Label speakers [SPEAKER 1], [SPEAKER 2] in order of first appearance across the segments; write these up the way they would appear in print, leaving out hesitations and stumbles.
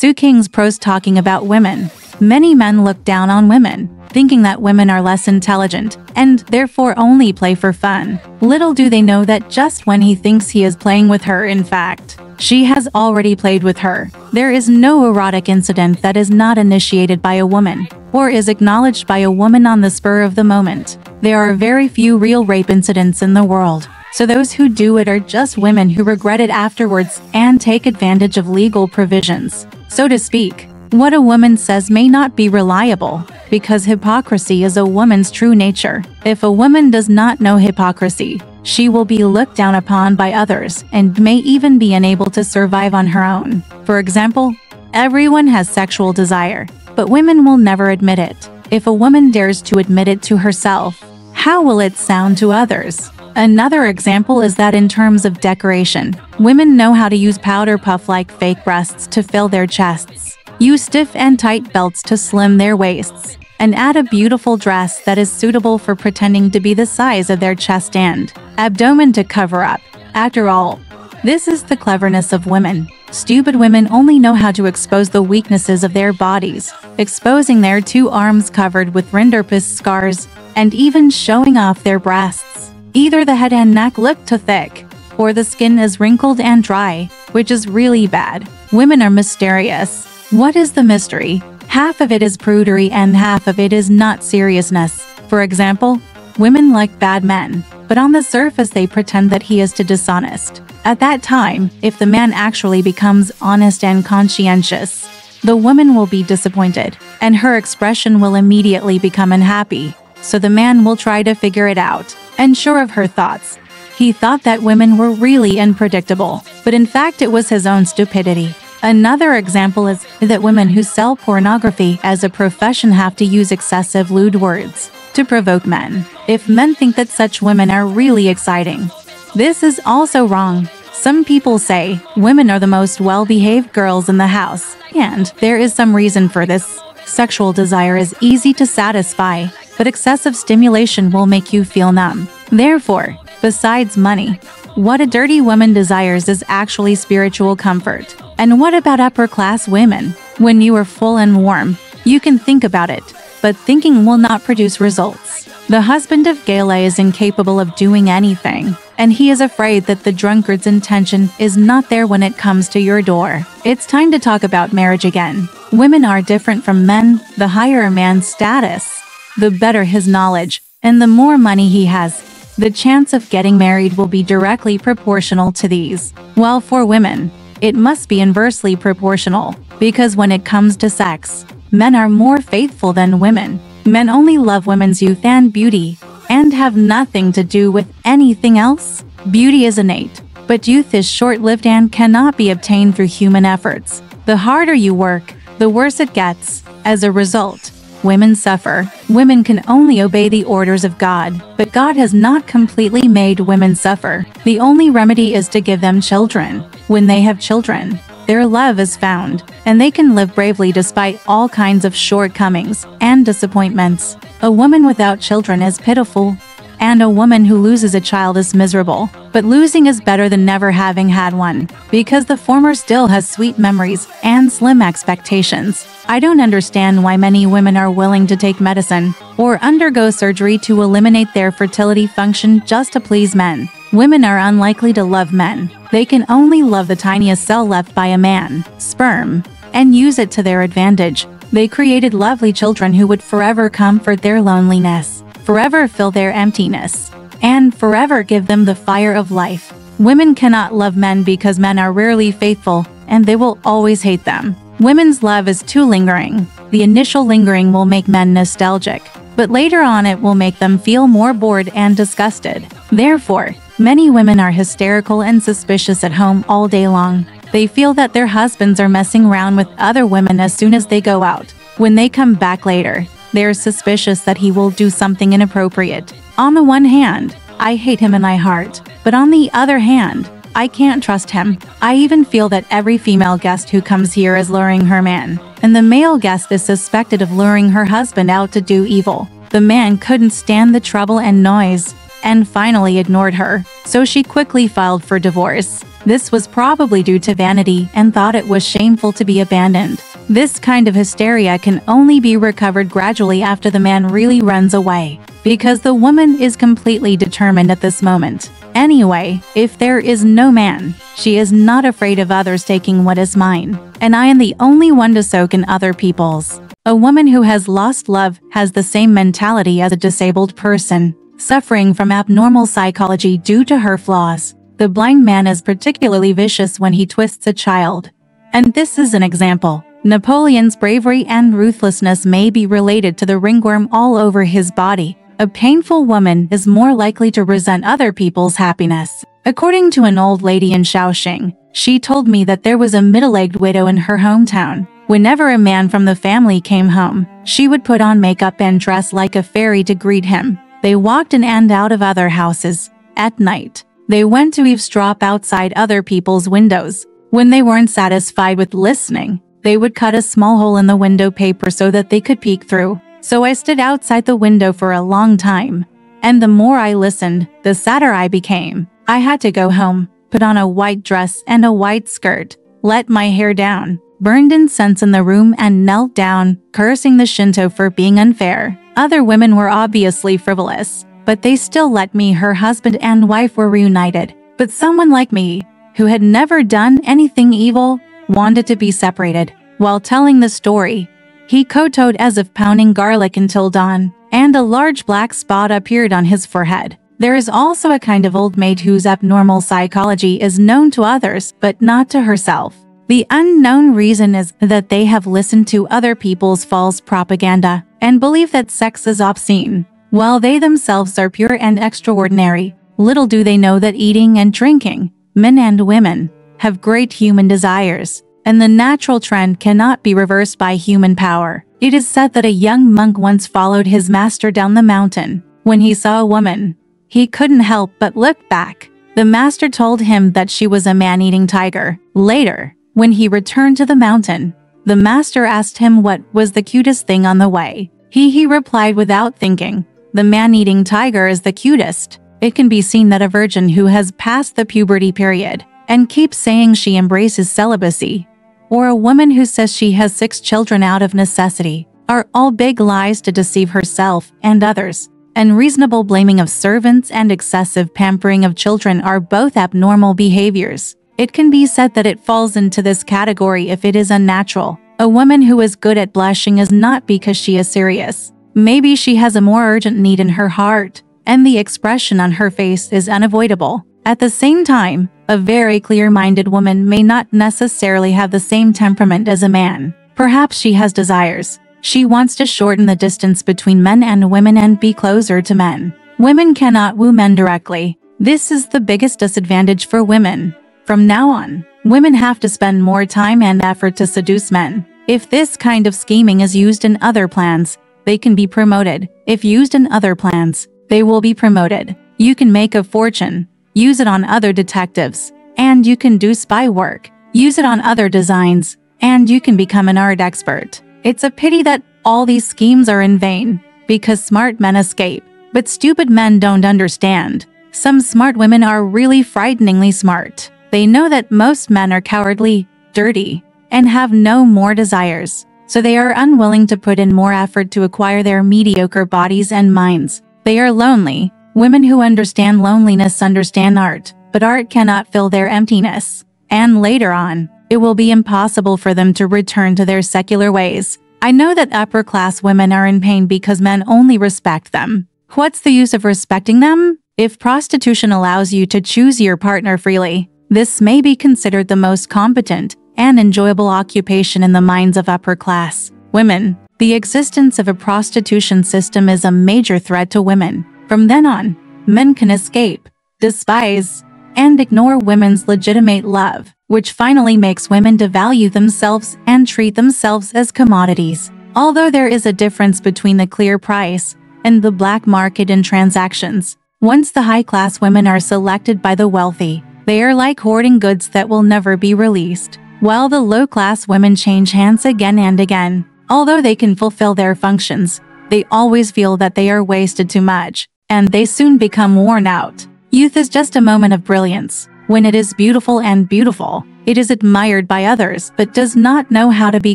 [SPEAKER 1] Qing's prose talking about women. Many men look down on women, thinking that women are less intelligent, and therefore only play for fun. Little do they know that just when he thinks he is playing with her, in fact, she has already played with her. There is no erotic incident that is not initiated by a woman, or is acknowledged by a woman on the spur of the moment. There are very few real rape incidents in the world, so those who do it are just women who regret it afterwards and take advantage of legal provisions, so to speak. What a woman says may not be reliable, because hypocrisy is a woman's true nature. If a woman does not know hypocrisy, she will be looked down upon by others and may even be unable to survive on her own. For example, everyone has sexual desire, but women will never admit it. If a woman dares to admit it to herself, how will it sound to others? Another example is that in terms of decoration, women know how to use powder puff-like fake breasts to fill their chests, use stiff and tight belts to slim their waists, and add a beautiful dress that is suitable for pretending to be the size of their chest and abdomen to cover up. After all, this is the cleverness of women. Stupid women only know how to expose the weaknesses of their bodies, exposing their 2 arms covered with rinderpest scars, and even showing off their breasts. Either the head and neck look too thick, or the skin is wrinkled and dry, which is really bad. Women are mysterious. What is the mystery? Half of it is prudery and half of it is not seriousness. For example, women like bad men, but on the surface they pretend that he is too dishonest. At that time, if the man actually becomes honest and conscientious, the woman will be disappointed, and her expression will immediately become unhappy. So the man will try to figure it out, and sure of her thoughts, he thought that women were really unpredictable, but in fact it was his own stupidity. Another example is that women who sell pornography as a profession have to use excessive lewd words to provoke men. If men think that such women are really exciting, this is also wrong. Some people say women are the most well-behaved girls in the house, and there is some reason for this. Sexual desire is easy to satisfy, but excessive stimulation will make you feel numb. Therefore, besides money, what a dirty woman desires is actually spiritual comfort. And what about upper-class women? When you are full and warm, you can think about it, but thinking will not produce results. The husband of Gala is incapable of doing anything, and he is afraid that the drunkard's intention is not there when it comes to your door. It's time to talk about marriage again. Women are different from men. The higher a man's status, the better his knowledge, and the more money he has, the chance of getting married will be directly proportional to these. While for women, it must be inversely proportional, because when it comes to sex, men are more faithful than women. Men only love women's youth and beauty, and have nothing to do with anything else. Beauty is innate, but youth is short-lived and cannot be obtained through human efforts. The harder you work, the worse it gets. As a result, women suffer. Women can only obey the orders of God, but God has not completely made women suffer. The only remedy is to give them children. When they have children, their love is found, and they can live bravely despite all kinds of shortcomings and disappointments. A woman without children is pitiful, and a woman who loses a child is miserable. But losing is better than never having had one, because the former still has sweet memories and slim expectations. I don't understand why many women are willing to take medicine or undergo surgery to eliminate their fertility function just to please men. Women are unlikely to love men. They can only love the tiniest cell left by a man, sperm, and use it to their advantage. They created lovely children who would forever comfort their loneliness, forever fill their emptiness, and forever give them the fire of life. Women cannot love men because men are rarely faithful, and they will always hate them. Women's love is too lingering. The initial lingering will make men nostalgic, but later on it will make them feel more bored and disgusted. Therefore, many women are hysterical and suspicious at home all day long. They feel that their husbands are messing around with other women as soon as they go out. When they come back later, they are suspicious that he will do something inappropriate. On the one hand, I hate him in my heart, but on the other hand, I can't trust him. I even feel that every female guest who comes here is luring her man, and the male guest is suspected of luring her husband out to do evil. The man couldn't stand the trouble and noise, and finally ignored her, so she quickly filed for divorce. This was probably due to vanity and thought it was shameful to be abandoned. This kind of hysteria can only be recovered gradually after the man really runs away, because the woman is completely determined at this moment. Anyway, if there is no man, she is not afraid of others taking what is mine, and I am the only one to soak in other people's. A woman who has lost love has the same mentality as a disabled person, suffering from abnormal psychology due to her flaws. The blind man is particularly vicious when he twists a child. And this is an example. Napoleon's bravery and ruthlessness may be related to the ringworm all over his body. A painful woman is more likely to resent other people's happiness. According to an old lady in Shaoxing, she told me that there was a middle-aged widow in her hometown. Whenever a man from the family came home, she would put on makeup and dress like a fairy to greet him. They walked in and out of other houses. At night, they went to eavesdrop outside other people's windows. When they weren't satisfied with listening, they would cut a small hole in the window paper so that they could peek through. So I stood outside the window for a long time. And the more I listened, the sadder I became. I had to go home, put on a white dress and a white skirt, let my hair down, burned incense in the room and knelt down, cursing the Shinto for being unfair. Other women were obviously frivolous, but they still let me. Her husband and wife were reunited. But someone like me, who had never done anything evil, wanted to be separated. While telling the story, he kowtowed as if pounding garlic until dawn, and a large black spot appeared on his forehead. There is also a kind of old maid whose abnormal psychology is known to others but not to herself. The unknown reason is that they have listened to other people's false propaganda and believe that sex is obscene, while they themselves are pure and extraordinary. Little do they know that eating and drinking, men and women, have great human desires, and the natural trend cannot be reversed by human power. It is said that a young monk once followed his master down the mountain. When he saw a woman, he couldn't help but look back. The master told him that she was a man-eating tiger. Later, when he returned to the mountain, the master asked him what was the cutest thing on the way. He replied without thinking, "The man-eating tiger is the cutest." It can be seen that a virgin who has passed the puberty period and keeps saying she embraces celibacy, or a woman who says she has 6 children out of necessity, are all big lies to deceive herself and others. Unreasonable blaming of servants and excessive pampering of children are both abnormal behaviors. It can be said that it falls into this category if it is unnatural. A woman who is good at blushing is not because she is serious. Maybe she has a more urgent need in her heart, and the expression on her face is unavoidable. At the same time, a very clear-minded woman may not necessarily have the same temperament as a man. Perhaps she has desires. She wants to shorten the distance between men and women and be closer to men. Women cannot woo men directly. This is the biggest disadvantage for women. From now on, women have to spend more time and effort to seduce men. If this kind of scheming is used in other plans, they can be promoted. If used in other plans, they will be promoted. You can make a fortune. Use it on other detectives, and you can do spy work. Use it on other designs, and you can become an art expert. It's a pity that all these schemes are in vain, because smart men escape, but stupid men don't understand. Some smart women are really frighteningly smart. They know that most men are cowardly, dirty, and have no more desires, so they are unwilling to put in more effort to acquire their mediocre bodies and minds. They are lonely. Women who understand loneliness understand art, but art cannot fill their emptiness. And later on, it will be impossible for them to return to their secular ways. I know that upper-class women are in pain because men only respect them. What's the use of respecting them? If prostitution allows you to choose your partner freely, this may be considered the most competent and enjoyable occupation in the minds of upper-class women. The existence of a prostitution system is a major threat to women. From then on, men can escape, despise, and ignore women's legitimate love, which finally makes women devalue themselves and treat themselves as commodities. Although there is a difference between the clear price and the black market in transactions, once the high-class women are selected by the wealthy, they are like hoarding goods that will never be released, while the low-class women change hands again and again. Although they can fulfill their functions, they always feel that they are wasted too much, and they soon become worn out. Youth is just a moment of brilliance. When it is beautiful and beautiful, it is admired by others but does not know how to be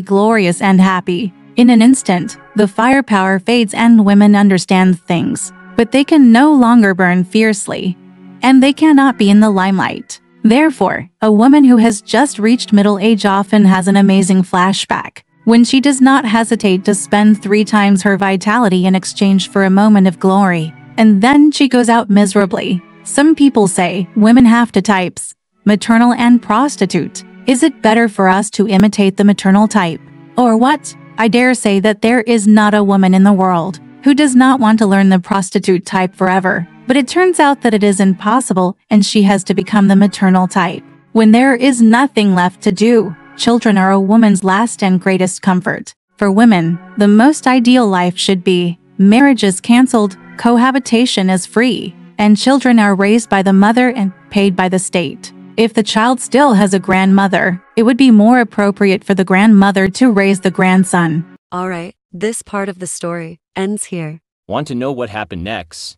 [SPEAKER 1] glorious and happy. In an instant, the firepower fades and women understand things, but they can no longer burn fiercely, and they cannot be in the limelight. Therefore, a woman who has just reached middle age often has an amazing flashback, when she does not hesitate to spend 3 times her vitality in exchange for a moment of glory, and then she goes out miserably. Some people say women have 2 types, maternal and prostitute. Is it better for us to imitate the maternal type, or what? I dare say that there is not a woman in the world who does not want to learn the prostitute type forever, but it turns out that it is impossible and she has to become the maternal type. When there is nothing left to do, children are a woman's last and greatest comfort. For women, the most ideal life should be marriage is cancelled, cohabitation is free, and children are raised by the mother and paid by the state. If the child still has a grandmother, it would be more appropriate for the grandmother to raise the grandson.
[SPEAKER 2] Alright, this part of the story ends here.
[SPEAKER 3] Want to know what happened next?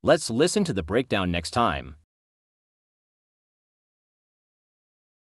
[SPEAKER 3] Let's listen to the breakdown next time.